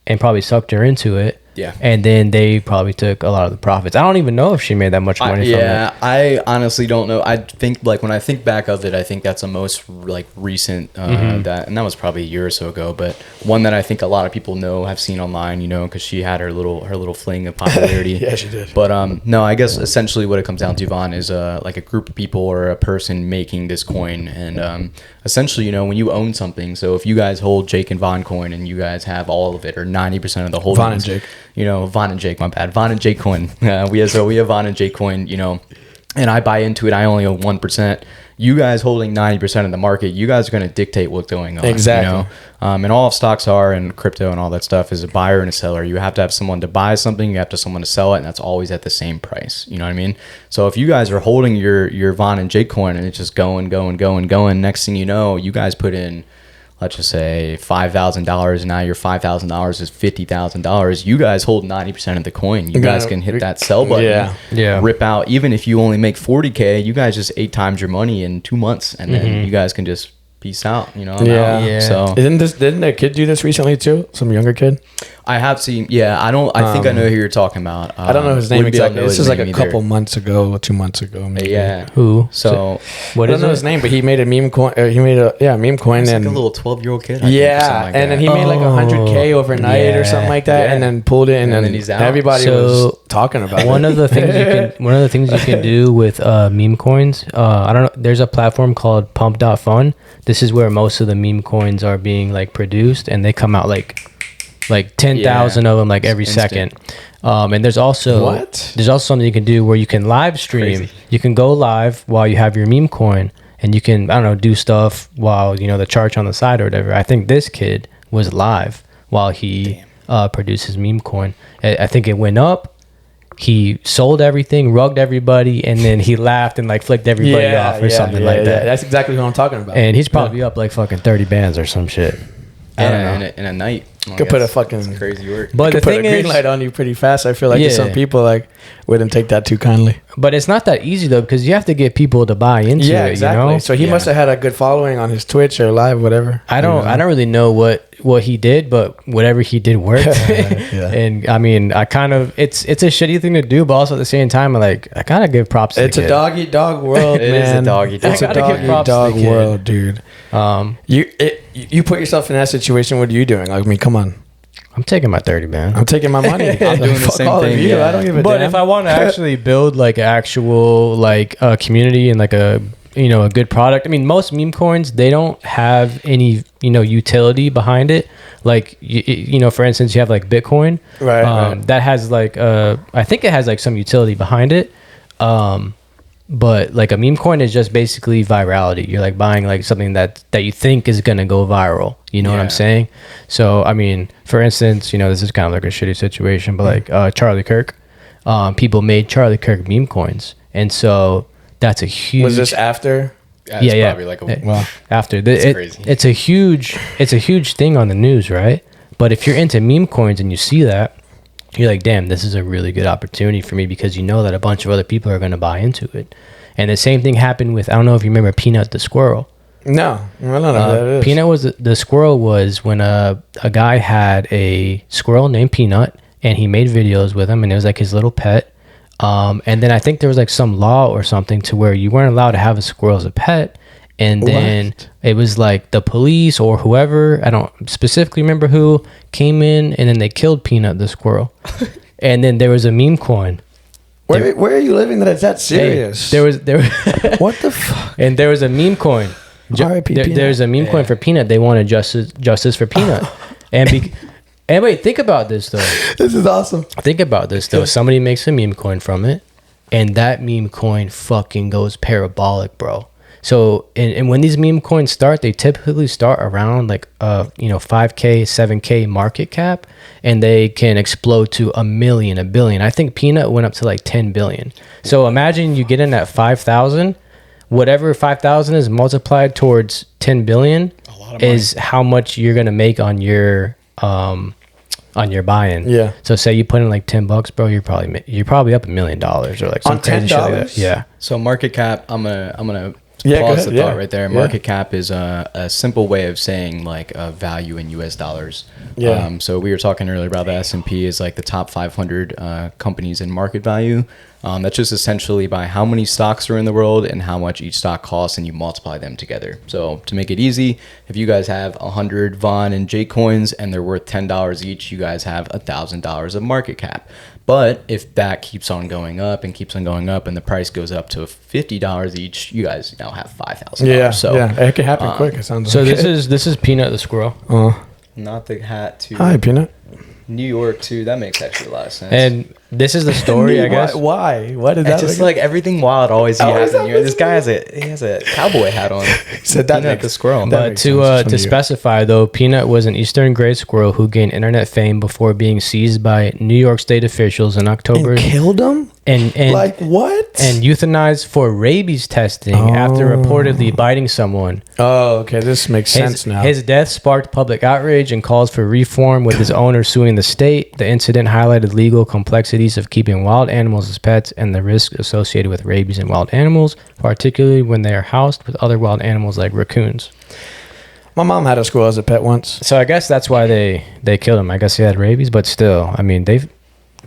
and probably sucked her into it. Yeah. And then they probably took a lot of the profits. I don't even know if she made that much money from it. Yeah, I honestly don't know. I think, like, when I think back of it, I think that's the most, like, recent, and that was probably a year or so ago, but one that I think a lot of people know, have seen online, you know, because she had her little fling of popularity. Yeah, she did. But, no, I guess essentially what it comes down to, Vaughn, is, like, a group of people or a person making this coin, and, essentially, you know, when you own something, so if you guys hold Jake and Vaughn coin and you guys have all of it or 90% of the holdings. Vaughn and Jake. You know, Vaughn and Jake, my bad. Vaughn and Jake coin. We have Vaughn and Jake coin, you know, and I buy into it. I only own 1%. You guys holding 90% of the market, you guys are going to dictate what's going on. Exactly. You know? And all of stocks are, and crypto and all that stuff, is a buyer and a seller. You have to have someone to buy something, you have to have someone to sell it, and that's always at the same price. You know what I mean? So if you guys are holding your Vaughn and Jake coin and it's just going, next thing you know, you guys put in, let's just say $5,000, and now your $5,000 is $50,000. You guys hold 90% of the coin. You guys can hit that sell button, rip out. Even if you only make $40K, you guys just 8 times your money in 2 months, and then you guys can just peace out. I'm out. So didn't a kid do this recently too? Some younger kid. I have seen. Yeah, I think I know who you're talking about. I don't know his name exactly. This is like a couple months ago, 2 months ago, maybe. Yeah. Who? So what I don't know his name, but he made a meme coin. He made a meme coin, it's and like a little 12-year-old kid. And then he made like 100K overnight or something like that, and then pulled it, and then he's out. everybody was talking about it. One of the things you can do with meme coins. I don't know. There's a platform called Pump.fun. This is where most of the meme coins are being like produced, and they come out like 10,000 of them like every second. And there's also something you can do where you can live stream. Crazy. You can go live while you have your meme coin, and you can do stuff while the charge on the side or whatever. I think this kid was live while he produced his meme coin. I think it went up. He sold everything, rugged everybody, and then he laughed and like flicked everybody off or something like that. That's exactly what I'm talking about. And he's probably up like fucking 30 bands or some shit. I don't know. In a night. Could put a fucking crazy work. But the thing is, green light on you pretty fast. I feel like some people like wouldn't take that too kindly. But it's not that easy though, because you have to get people to buy into it. Yeah, exactly. So he must have had a good following on his Twitch or live, whatever. I don't really know what he did, but whatever he did worked. And I mean, it's a shitty thing to do, but also at the same time, I gotta give props to it's a dog eat dog world, man. It is a dog eat dog. It's a dog eat dog world, dude. You put yourself in that situation. What are you doing? I mean, come on. I'm taking my 30, man. I'm taking my money. I'm doing the same thing. I don't give a But damn. if I want to actually build like actual community and like a good product, I mean, most meme coins, they don't have any utility behind it. Like for instance, you have like Bitcoin, right. That has like I think it has like some utility behind it. But like a meme coin is just basically virality. You're like buying like something that you think is gonna go viral. You know what I'm saying? So I mean, for instance, this is kind of like a shitty situation, but like Charlie Kirk, people made Charlie Kirk meme coins, and so that's a huge. Was this after? Yeah. Probably like after. Crazy. It's a huge thing on the news, right? But if you're into meme coins and you see that, you're like, damn, this is a really good opportunity for me, because you know that a bunch of other people are going to buy into it. And the same thing happened with, I don't know if you remember Peanut the squirrel. No, I don't know what that is. Peanut was the squirrel was when a guy had a squirrel named Peanut, and he made videos with him, and it was like his little pet. And then I think there was like some law or something to where you weren't allowed to have a squirrel as a pet. And then it was like the police or whoever, I don't specifically remember who, came in, and then they killed Peanut the squirrel. And then there was a meme coin. Where are you living that it's that serious? There what the fuck? And there was a meme coin. There's a meme coin for Peanut. They wanted justice for Peanut. And wait, think about this though. This is awesome. Think about this though. Somebody makes a meme coin from it, and that meme coin fucking goes parabolic, bro. So, and when these meme coins start, they typically start around like 5K, 7K market cap, and they can explode to $1 million, $1 billion. I think Peanut went up to like 10 billion. So imagine you get in at 5,000, whatever 5,000 is multiplied towards 10 billion is how much you're gonna make on your buy-in. Yeah. So say you put in like $10, bro, you're probably up $1 million or like some on $10. Shit like that. Yeah. So market cap, I'm gonna Yeah, pause the thought right there. Market cap is a simple way of saying like a value in US dollars. Yeah. So we were talking earlier about the S&P is like the top 500 companies in market value. That's just essentially by how many stocks are in the world and how much each stock costs, and you multiply them together. So to make it easy, if you guys have 100 Vaughn and J coins and they're worth $10 each, you guys have $1,000 of market cap. But if that keeps on going up and the price goes up to $50 each, you guys now have $5,000. Yeah, so it can happen quick. It sounds So like this is Peanut the squirrel. Not the hat to Hi, Peanut. New York too. That makes actually a lot of sense. And this is the story, I guess. Why? Why did that? It's just like everything wild always happens. This guy has a cowboy hat on. So that Peanut the squirrel. But to specify though, Peanut was an Eastern gray squirrel who gained internet fame before being seized by New York state officials in October. And killed him? and like what? And euthanized for rabies testing after reportedly biting someone. Oh, okay, this makes sense now. His death sparked public outrage and calls for reform, with his owner suing the state. The incident highlighted legal complexities of keeping wild animals as pets and the risk associated with rabies in wild animals, particularly when they are housed with other wild animals like raccoons. My mom had a squirrel as a pet once. So I guess that's why they killed him. I guess he had rabies, but still, I mean,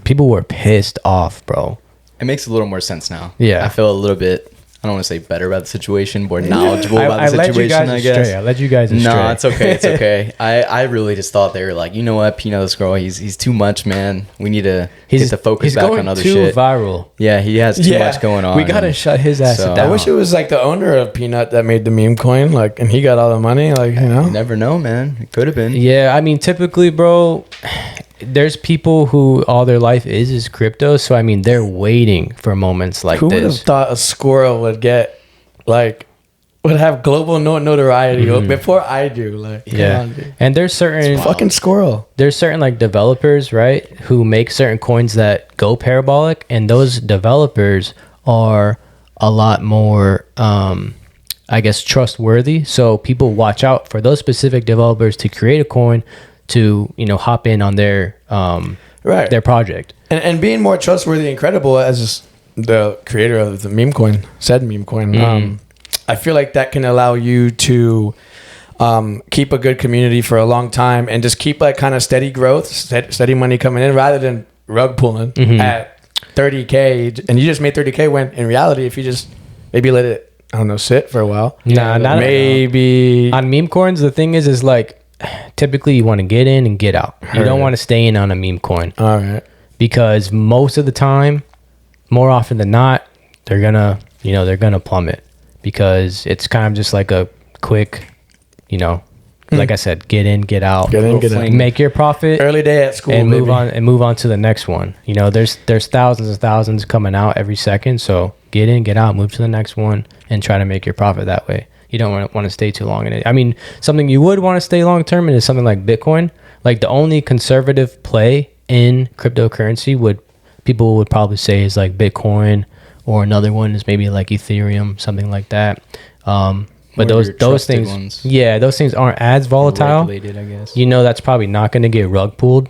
people were pissed off, bro. It makes a little more sense now. Yeah. I feel a little bit, I don't want to say better about the situation, more knowledgeable about the situation, I guess. I let you guys astray. No, it's okay. It's okay. I really just thought they were like, you know what, Peanut the Squirrel, he's too much, man. We need to get the focus back on other shit. He's going too viral. Yeah, he has too much going on. We got to shut his ass down. I wish it was like the owner of Peanut that made the meme coin, like, and he got all the money, like, you know. You never know, man. It could have been. Yeah, I mean, typically, bro, there's people who all their life is crypto. So, I mean, they're waiting for moments like Who this. would have thought a squirrel would have global notoriety before I do? Like, yeah. come on, dude. And there's certain Fucking squirrel. There's certain like developers, right, who make certain coins that go parabolic, and those developers are a lot more, I guess, trustworthy. So people watch out for those specific developers to create a coin to, you know, hop in on their their project. And being more trustworthy and credible as the creator of the meme coin, I feel like that can allow you to keep a good community for a long time and just keep like kind of steady growth, steady money coming in, rather than rug pulling at 30K. And you just made 30K when in reality, if you just maybe let it, I don't know, sit for a while. Not maybe on meme coins. The thing is like typically you want to get in and get out. You don't want to stay in on a meme coin. All right. Because most of the time, more often than not, they're gonna plummet, because it's kind of just like a quick, you know, like I said, get in, get out, make your profit, early day at school, and move on to the next one. You know, there's thousands and thousands coming out every second, so get in, get out, move to the next one, and try to make your profit that way. You don't want to stay too long in it. I mean, something you would want to stay long term in is something like Bitcoin. Like the only conservative play in cryptocurrency people would probably say is like Bitcoin, or another one is maybe like Ethereum, something like that. But those things, ones. Yeah, those things aren't as volatile. Regulated, I guess. You know, that's probably not going to get rug pulled,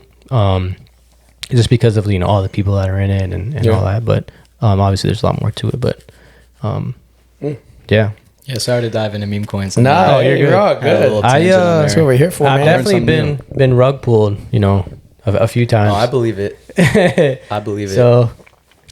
just because of, you know, all the people that are in it and all that. But obviously, there's a lot more to it. But yeah. Yeah, sorry to dive into meme coins. No, you're all good. That's what we're here for. I've definitely been rug pulled, you know, a few times. Oh, I believe it. I believe it. So,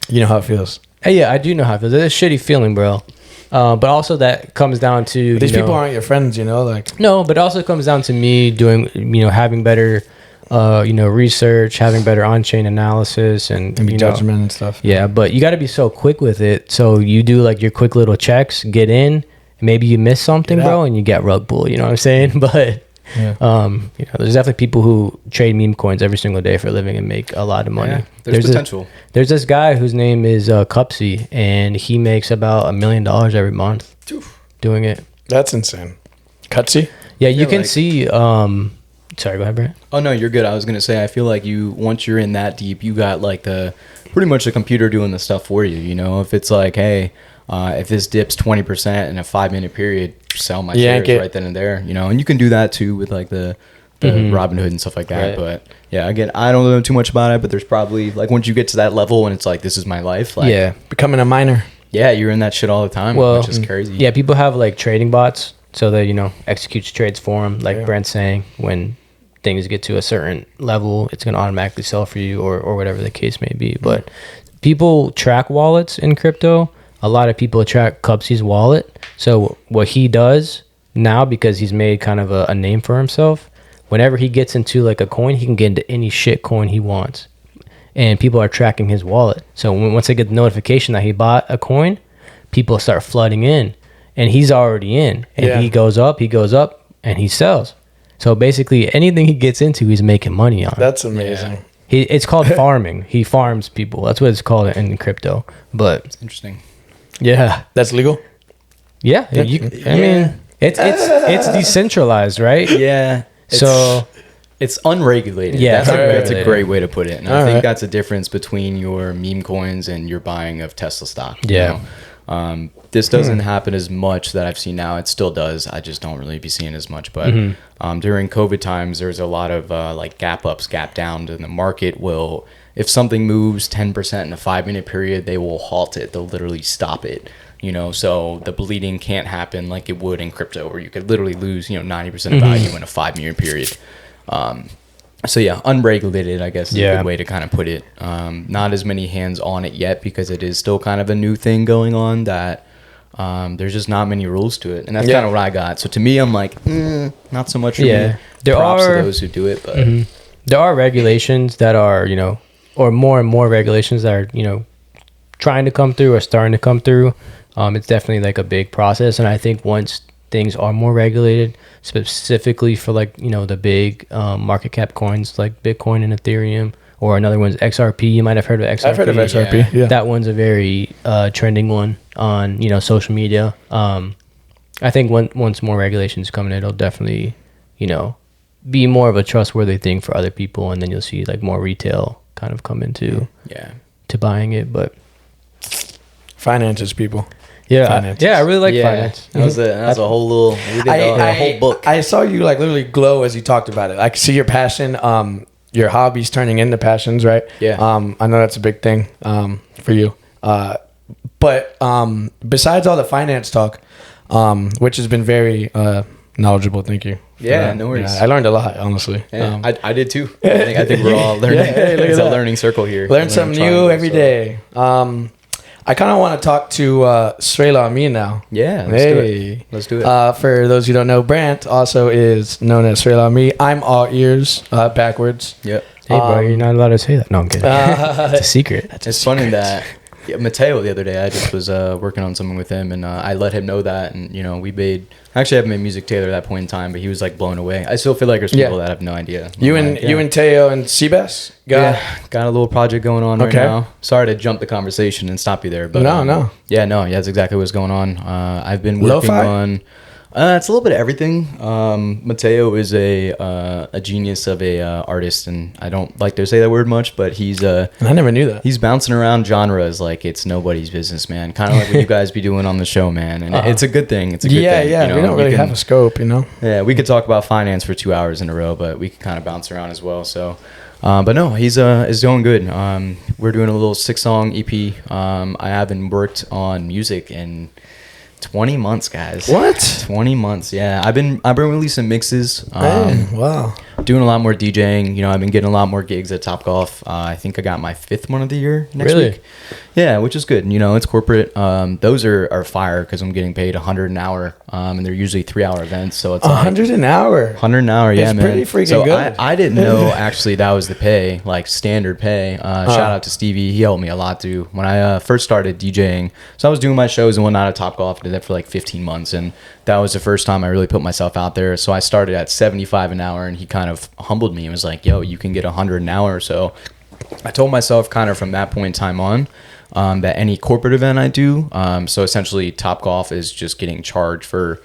you know how it feels. Yeah, I do know how it feels. It's a shitty feeling, bro. But also that comes down to these people aren't your friends, you know, like no. But it also comes down to me doing, you know, having better, research, having better on-chain analysis, and judgment and stuff. Yeah, but you got to be so quick with it. So you do like your quick little checks, get in. Maybe you miss something, bro, and you get rug pulled. You know what I'm saying? But there's definitely people who trade meme coins every single day for a living and make a lot of money. Yeah, there's potential. There's this guy whose name is Cupsy, and he makes about $1 million every month doing it. That's insane. Cutsy? Yeah, you can see. Sorry, go ahead, Brandt. Oh no, you're good. I was gonna say, I feel like once you're in that deep, you got like pretty much the computer doing the stuff for you. You know, if it's like, hey, if this dips 20% in a 5-minute period, sell my shares right then and there. You know, and you can do that too with like the Robinhood and stuff like that. Right. But yeah, again, I don't know too much about it, but there's probably like once you get to that level and it's like, this is my life. Like, becoming a miner. Yeah, you're in that shit all the time, which is crazy. Yeah, people have like trading bots, so that, you know, executes trades for them. Like Brent's saying, when things get to a certain level, it's going to automatically sell for you, or whatever the case may be. But people track wallets in crypto. A lot of people track Cupsy's wallet. So what he does now, because he's made kind of a name for himself, whenever he gets into like a coin, he can get into any shit coin he wants. And people are tracking his wallet. So once they get the notification that he bought a coin, people start flooding in. And he's already in. And he goes up, and he sells. So basically, anything he gets into, he's making money on. That's amazing. Yeah. It's called farming. He farms people. That's what it's called in crypto. But it's interesting. Yeah, that's legal. Yeah, I mean, it's decentralized, right? Yeah. So It's unregulated. Yeah, That's a great way to put it. And I think right. that's a difference between your meme coins and your buying of Tesla stock. Yeah. This doesn't happen as much that I've seen now. It still does. I just don't really be seeing as much. But during COVID times, there's a lot of like gap ups, gap downs, and the market will, if something moves 10% in a 5-minute period, they will halt it. They'll literally stop it. So the bleeding can't happen like it would in crypto, where you could literally lose 90% of value in a 5-minute period. So yeah, unregulated, I guess, is a good way to kind of put it. Not as many hands on it yet, because it is still kind of a new thing going on that there's just not many rules to it. And that's kind of what I got. So to me, I'm like, not so much for me. Props to those who do it. But there are regulations that are, or more and more regulations that are, trying to come through or starting to come through. It's definitely like a big process. And I think once things are more regulated, specifically for like the big market cap coins like Bitcoin and Ethereum, or another one's XRP. You might have heard of XRP. I've heard of XRP. Yeah. That one's a very trending one on social media. I think once more regulations come in, it'll definitely be more of a trustworthy thing for other people, and then you'll see like more retail kind of come into to buying it. But finances, people. Yeah, Finance. I really like finance. That was a whole little a whole book. I saw you like literally glow as you talked about it. I could see your passion, your hobbies turning into passions, right? Yeah. I know that's a big thing for you. But besides all the finance talk, which has been very knowledgeable, thank you. Yeah, no worries. Yeah, I learned a lot, honestly. Yeah, I did too. I think we're all learning. It's a learning circle here. Learn something new every day. I kind of want to talk to Sraellami now. Yeah, let's do it. For those who don't know, Brandt also is known as Sraellami. I'm all ears, backwards. Yep. Hey, bro, you're not allowed to say that. No, I'm kidding. It's a secret. It's funny that Mateo the other day, I just was working on something with him, and I let him know that, and we made. Actually, I haven't made music together at that point in time, but he was like blown away. I still feel like there's people that have no idea. You and Teo and Seabass got a little project going on right now. Sorry to jump the conversation and stop you there, but no. That's exactly what's going on. I've been working on. It's a little bit of everything. Mateo is a genius of a artist, and I don't like to say that word much, but he's I never knew that. He's bouncing around genres like it's nobody's business, man. Kind of like what you guys be doing on the show, man. And it's a good thing. It's a good thing. Yeah. We don't really have a scope, Yeah, we could talk about finance for 2 hours in a row, but we could kind of bounce around as well. So, but no, he's doing good. We're doing a little 6-song EP. I haven't worked on music in 20 months, guys. What? 20 months, yeah. I've been releasing mixes. Wow. Doing a lot more DJing. I've been getting a lot more gigs at Topgolf. I think I got my 5th one of the year next week. Yeah, which is good. It's corporate. Those are fire because I'm getting paid $100 an hour, and they're usually 3-hour events. So it's $100 an hour. $100 an hour, yeah, it's man. It's pretty freaking good. I didn't know actually that was the pay, like standard pay. Shout out to Stevie. He helped me a lot too when I first started DJing. So I was doing my shows and whatnot at Topgolf. Did that for like 15 months, and that was the first time I really put myself out there. So I started at $75 an hour, and he kind of humbled me and was like, yo, you can get $100 an hour. So I told myself kind of from that point in time on that any corporate event I do, so essentially Topgolf is just getting charged for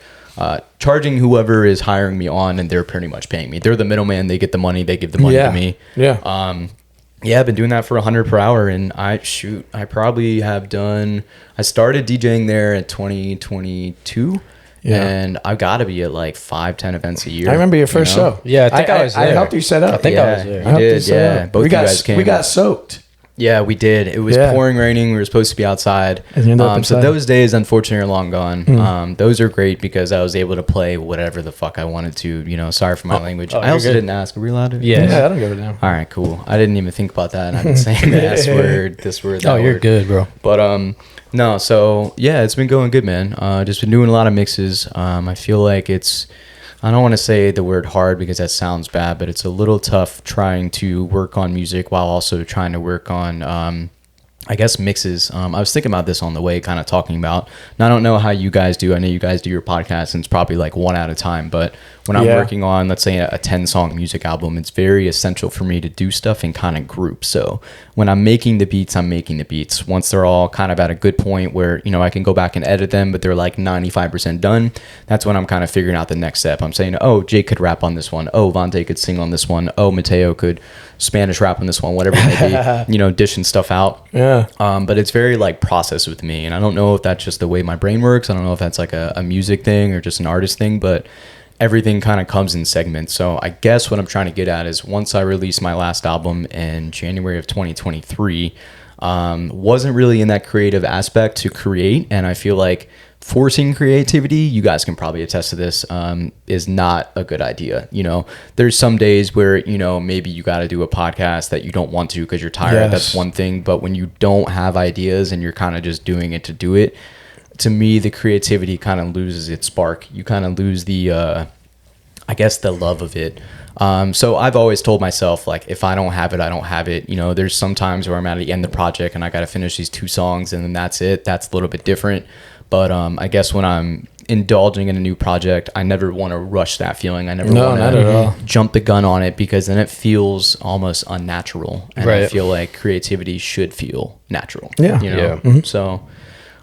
charging whoever is hiring me on, and they're pretty much paying me. They're the middleman. They get the money. They give the money to me. Yeah. I've been doing that for $100 per hour, and I probably have done. I started DJing there in 2022. Yeah. And I've got to be at like 5-10 events a year. I remember your first show. Yeah, I think I was there. I helped you set up. I think I was there. You did, yeah. Both of you guys came. We got soaked. Yeah, we did. It was pouring, raining. We were supposed to be outside. So those days, unfortunately, are long gone. Those are great because I was able to play whatever the fuck I wanted to. Sorry for my language. I also didn't ask. Are we allowed to? Yeah, I don't give a damn. All right, cool. I didn't even think about that. I've been saying the S word, this word, that word. You're good, bro. But no, so yeah, it's been going good, man. Just been doing a lot of mixes. I feel like I don't want to say the word hard because that sounds bad, but it's a little tough trying to work on music while also trying to work on I guess mixes. I was thinking about this on the way, kind of talking about, and I don't know how you guys do. I know you guys do your podcast and it's probably like one at a time, but when I'm working on, let's say, a 10-song music album, it's very essential for me to do stuff in kind of groups. So when I'm making the beats, I'm making the beats. Once they're all kind of at a good point where, you know, I can go back and edit them, but they're like 95% done, that's when I'm kind of figuring out the next step. I'm saying, oh, Jake could rap on this one. Oh, Vontae could sing on this one. Oh, Mateo could Spanish rap on this one, whatever it may be, you know, dishing stuff out. Yeah. But it's very like process with me. And I don't know if that's just the way my brain works. I don't know if that's like a music thing or just an artist thing, but everything kind of comes in segments. So I guess what I'm trying to get at is once I released my last album in January of 2023, wasn't really in that creative aspect to create. And I feel like forcing creativity, you guys can probably attest to this, is not a good idea. You know, there's some days where, you know, maybe you got to do a podcast that you don't want to because you're tired. Yes. That's one thing. But when you don't have ideas and you're kind of just doing it to do it, to me, the creativity kind of loses its spark. You kind of lose the, I guess, the love of it. So I've always told myself, like, if I don't have it, I don't have it. You know, there's some times where I'm at the end of the project and I got to finish these 2 songs and then that's it. That's a little bit different. But I guess when I'm indulging in a new project, I never want to rush that feeling. I never want to jump the gun on it because then it feels almost unnatural. And I feel like creativity should feel natural. Yeah. You know? Mm-hmm. So...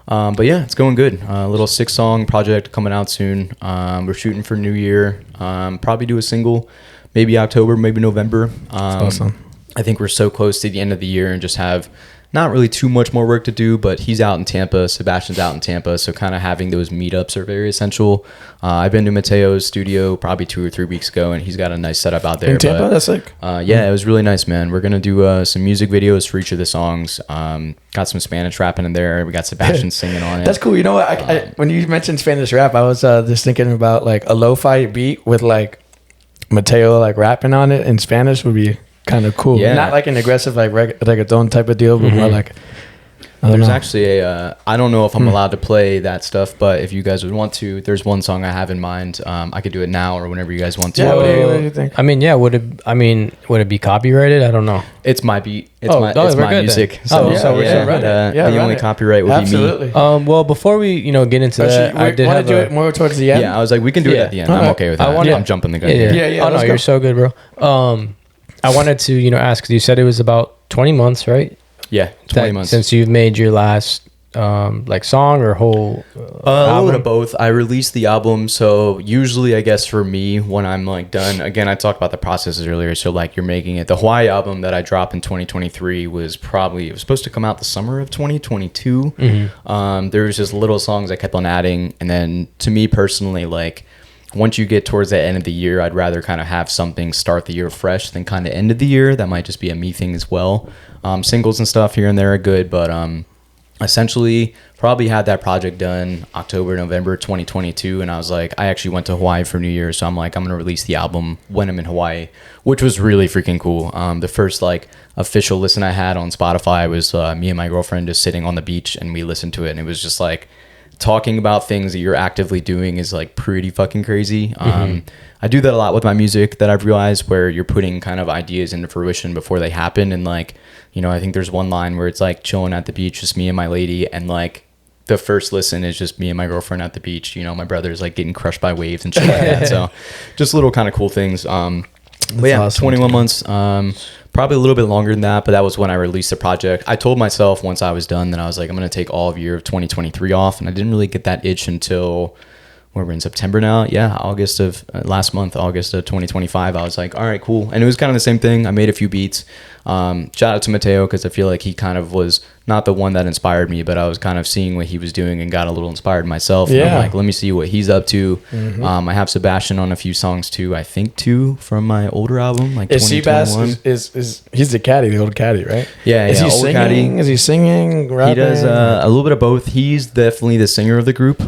but yeah, it's going good. A little 6-song project coming out soon. We're shooting for New Year. Probably do a single, maybe October, maybe November. That's awesome. I think we're so close to the end of the year and just have not really too much more work to do, but he's out in Tampa. Sebastian's out in Tampa. So kind of having those meetups are very essential. I've been to Mateo's studio probably 2 or 3 weeks ago, and he's got a nice setup out there. In Tampa? That's sick. Yeah, it was really nice, man. We're going to do some music videos for each of the songs. Got some Spanish rapping in there. We got Sebastian singing on it. That's cool. You know what? I when you mentioned Spanish rap, I was just thinking about like a lo-fi beat with like Mateo like rapping on it in Spanish would be kind of cool. Yeah. Not like an aggressive like reggaeton type of deal, but more like there's actually I don't know if I'm allowed to play that stuff, but if you guys would want to, there's one song I have in mind. I could do it now or whenever you guys want to. Yeah, what do you think? I mean, yeah, would it be copyrighted? I don't know. It's my beat. It's my music. Then. The only copyright would be me. Well, before we get into that, I did want to do it more towards the end. Yeah, I was like, we can do it at the end. I'm okay with that. I'm jumping the gun. Yeah. Oh no, you're so good, bro. I wanted to ask, because you said it was about 20 months, right? Yeah, 20 months since you've made your last like song or whole a little bit of both. I released the album, so usually I guess for me when I'm like done, again I talked about the processes earlier, so like you're making it. The Hawaii album that I dropped in 2023 it was supposed to come out the summer of 2022. There was just little songs I kept on adding, and then to me personally, like once you get towards the end of the year, I'd rather kind of have something start the year fresh than kind of end of the year. That might just be a me thing as well. Singles and stuff here and there are good, but essentially probably had that project done October, November 2022, and I was like, I actually went to Hawaii for New Year's, so I'm like, I'm gonna release the album when I'm in Hawaii, which was really freaking cool. The first like official listen I had on Spotify was me and my girlfriend just sitting on the beach, and we listened to it, and it was just like talking about things that you're actively doing is like pretty fucking crazy. I do that a lot with my music that I've realized, where you're putting kind of ideas into fruition before they happen. And like, I think there's one line where it's like chilling at the beach, just me and my lady. And like the first listen is just me and my girlfriend at the beach. My brother's like getting crushed by waves and shit like that. So just little kind of cool things. But yeah, awesome, 21 months, probably a little bit longer than that, but that was when I released the project. I told myself once I was done that I was like, I'm going to take all of year of 2023 off. And I didn't really get that itch until we're in September now. Yeah. August of 2025. I was like, all right, cool. And it was kind of the same thing. I made a few beats. Shout out to Mateo, because I feel like he kind of was not the one that inspired me, but I was kind of seeing what he was doing and got a little inspired myself. Yeah. And I'm like, let me see what he's up to. I have Sebastian on a few songs too. I think 2 from my older album, like 2021. Is he's the caddy, the old caddy, right? Yeah. Is he singing? Caddy. Is he singing? Rapping? He does a little bit of both. He's definitely the singer of the group.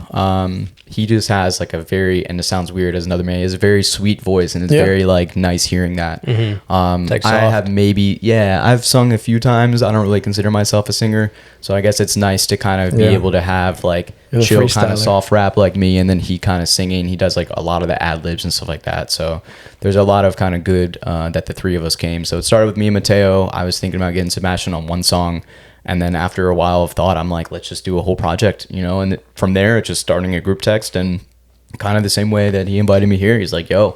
He just has like a very, and it sounds weird as another man, he has a very sweet voice, and it's very like nice hearing that. Like I have maybe Yeah, I've sung a few times. I don't really consider myself a singer, so I guess it's nice to kind of be able to have like chill kind of soft rap like me, and then he kind of singing. He does like a lot of the ad libs and stuff like that. So there's a lot of kind of good that the three of us came. So it started with me and Mateo. I was thinking about getting Sebastian on one song, and then after a while of thought, I'm like, let's just do a whole project, you know. And from there, it's just starting a group text, and kind of the same way that he invited me here. He's like, yo,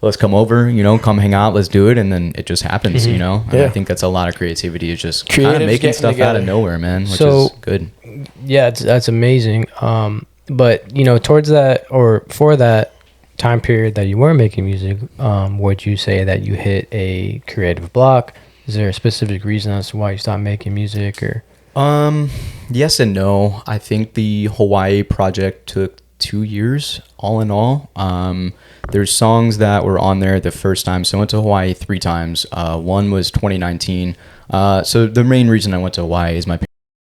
let's come over, you know, come hang out, let's do it. And then it just happens, you know. And I think that's a lot of creativity, is just kind of making stuff out of nowhere, man, which is good. Yeah, that's amazing. But, you know, towards that, or for that time period that you were making music, would you say that you hit a creative block? Is there a specific reason as to why you stopped making music? Or yes and no. I think the Hawaii project took 2 years all in all. There's songs that were on there the first time. So I went to Hawaii 3 times. One was 2019. So the main reason I went to Hawaii is my